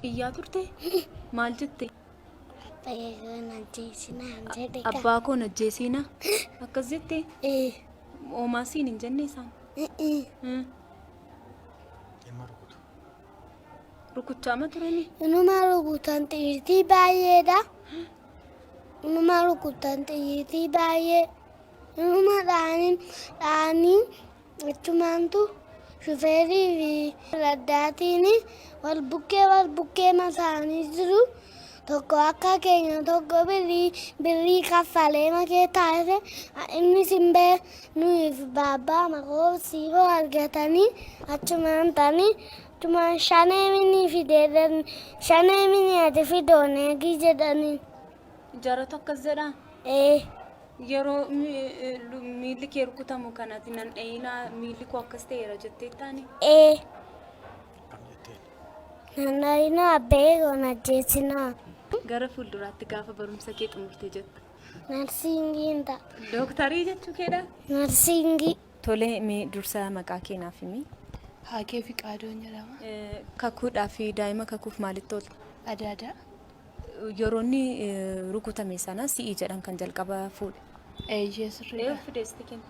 Iyyaa turte? Maal jette? Baay'een ajjeesinaan jedhe Abbaa koo najjeesiina. Akkas jette? Eh. Oomaasiin hin jenne isaan. Rukuchaama turani? Inuma rukutan xiyyiitii baay'eedha. Inuma rukutan xiyyiitii baay'ee. Inuma dhaanii achumaantu shufeerii fi raddaatiin wal bukkee masaanii jiru. Tokko akka keenya tokko birrii kaffalee makee taa'ee inni simbee nuyi baabaa makoo siiboo argatanii achumaan ta'anii achumaan shanee minii fideedhaan shanee minii ati fidooneegii jedhanii. Jaarota akkas jedhaa? Yeroo miilli kee rukutamu kanatti nan dhayinaa miilli koo akkas ta'eera jettee taane? Nan dhayinaa abbee koon ajjeesinaa. Gara fuulduraatti gaafa barumsa kee xumurte jetta? Narsiingiin ta'a. Dooktarii jechuu keedha? Narsiingii. Tolee, mee dursa maqaa keenaaf himi? Haakee fi Qaadoon jedhama. Kakuudhaa fi daa'ima kakuuf maalitti oolta? Adaadaa. Yeroo inni rukutame sana si'ii jedhan kan jalqaba fuudhe. Eeyyee sirriidha. Fideesti kenna.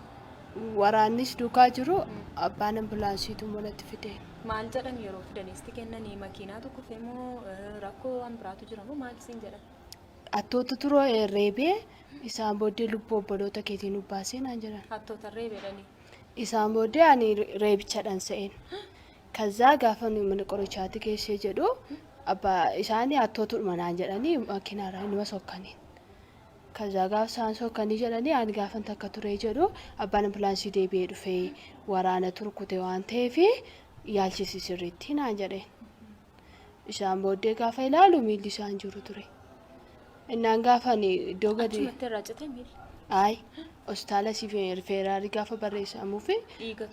Waraannis duukaa jiru abbaan ambulaansiitu mul'atti fide. Maal jedhan yeroo fidaneesti kennanii makiinaa tokko feemoo rakkoo ambiraatu jira moo maal siin jedhan? Hattoota turoo reebee isaan booddee lubbuu obboloota keetiin ubbaasee naan jedhan. Hattoota reebeedhanii? Isaan booddee ani reebichadhaan se'een. Kazaa gaafa mana qorichaatti geessee jedhu isaanii hattootuma naan jedhanii makiinaarraa nima sokkanii. Kazaa gaafa isaan sokkanii jedhanii ani gaafan takka turee jedhu abbaan ambulaansii deebi'ee dhufee waraana turkute waan ta'eef yaalchisi sirriitti naan jedheen. Isaan booddee gaafa ilaalu miilli isaan jiru ture. Innaan gaafan iddoo gadi. Achumatti irraa cite miilli? Ayi hospitaala siif referaarii gaafa barreessamuufi. Dhiiga